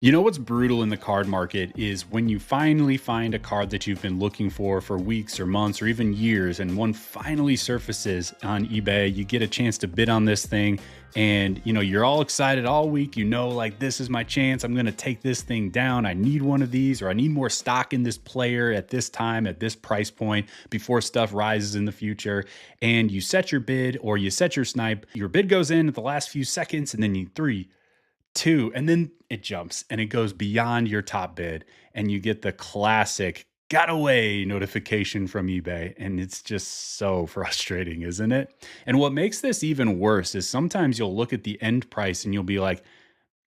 You know what's brutal in the card market is when you finally find a card that you've been looking for weeks or months or even years, and one finally surfaces on eBay. You get a chance to bid on this thing, and you're all excited all week. Like, this is my chance. I'm going to take this thing down. I need one of these, or I need more stock in this player at this time, at this price point before stuff rises in the future. And you set your bid or you set your snipe. Your bid goes in at the last few seconds, and then you three, two, and then it jumps and it goes beyond your top bid, and you get the classic got away notification from eBay. And it's just so frustrating, isn't it? And what makes this even worse is sometimes you'll look at the end price and you'll be like,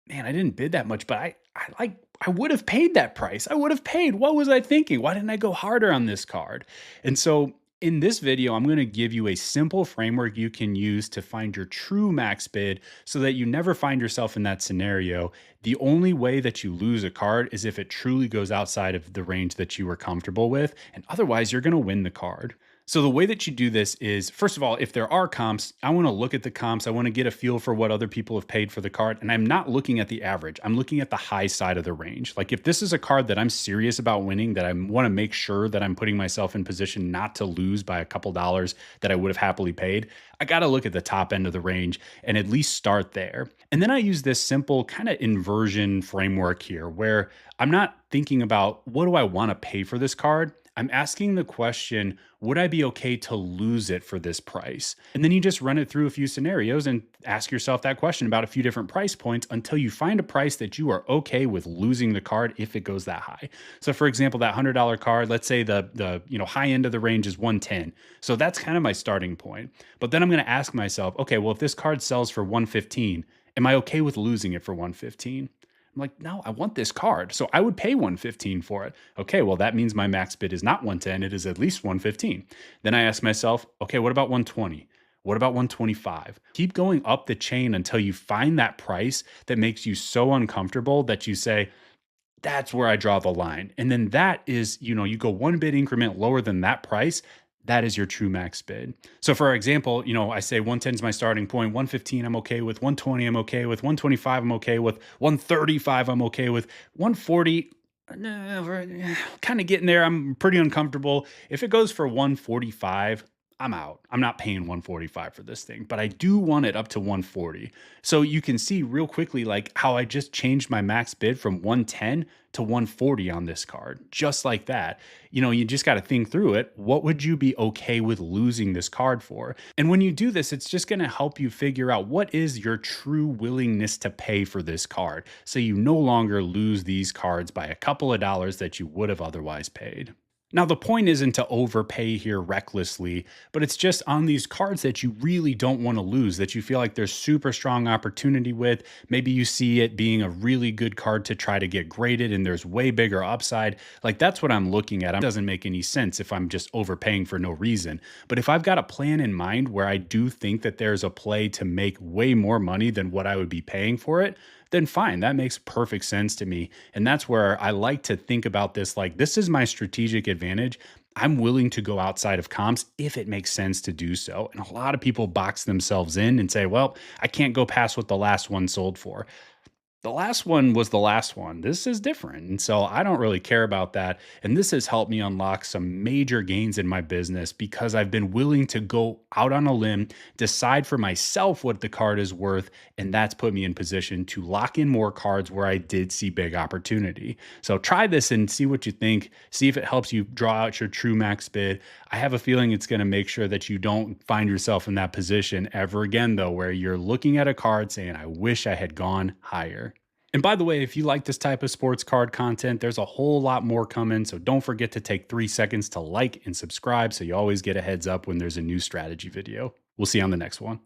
man, I didn't bid that much, but I would have paid that price. I would have paid. What was I thinking? Why didn't I go harder on this card? And so in this video, I'm going to give you a simple framework you can use to find your true max bid so that you never find yourself in that scenario. The only way that you lose a card is if it truly goes outside of the range that you were comfortable with, and otherwise you're going to win the card. So the way that you do this is, first of all, if there are comps, I want to look at the comps. I want to get a feel for what other people have paid for the card. And I'm not looking at the average. I'm looking at the high side of the range. Like, if this is a card that I'm serious about winning, that I want to make sure that I'm putting myself in position not to lose by a couple dollars that I would have happily paid, I got to look at the top end of the range and at least start there. And then I use this simple kind of inversion framework here where I'm not thinking about what do I want to pay for this card. I'm asking the question, would I be okay to lose it for this price? And then you just run it through a few scenarios and ask yourself that question about a few different price points until you find a price that you are okay with losing the card if it goes that high. So for example, that $100 card, let's say the high end of the range is 110. So that's kind of my starting point. But then I'm going to ask myself, okay, well, if this card sells for 115, am I okay with losing it for 115? I'm like, no, I want this card. So I would pay 115 for it. Okay, well, that means my max bid is not 110, it is at least 115. Then I ask myself, okay, what about 120? What about 125? Keep going up the chain until you find that price that makes you so uncomfortable that you say, that's where I draw the line. And then that is, you go one bid increment lower than that price. That is your true max bid. So for example, I say 110 is my starting point, 115 I'm okay with, 120 I'm okay with, 125 I'm okay with, 135 I'm okay with, 140 kind of getting there. I'm pretty uncomfortable. If it goes for 145, I'm out. I'm not paying 145 for this thing, but I do want it up to 140. So you can see real quickly like how I just changed my max bid from 110 to 140 on this card, just like that. You just got to think through it. What would you be okay with losing this card for? And when you do this, it's just going to help you figure out what is your true willingness to pay for this card. So you no longer lose these cards by a couple of dollars that you would have otherwise paid. Now, the point isn't to overpay here recklessly, but it's just on these cards that you really don't want to lose, that you feel like there's super strong opportunity with. Maybe you see it being a really good card to try to get graded and there's way bigger upside. Like, that's what I'm looking at. It doesn't make any sense if I'm just overpaying for no reason. But if I've got a plan in mind where I do think that there's a play to make way more money than what I would be paying for it, then fine, that makes perfect sense to me. And that's where I like to think about this like, this is my strategic advantage. I'm willing to go outside of comps if it makes sense to do so. And a lot of people box themselves in and say, well, I can't go past what the last one sold for. The last one was the last one. This is different. And so I don't really care about that. And this has helped me unlock some major gains in my business because I've been willing to go out on a limb, decide for myself what the card is worth. And that's put me in position to lock in more cards where I did see big opportunity. So try this and see what you think. See if it helps you draw out your true max bid. I have a feeling it's going to make sure that you don't find yourself in that position ever again, though, where you're looking at a card saying, I wish I had gone higher. And by the way, if you like this type of sports card content, there's a whole lot more coming. So don't forget to take 3 seconds to like and subscribe so you always get a heads up when there's a new strategy video. We'll see you on the next one.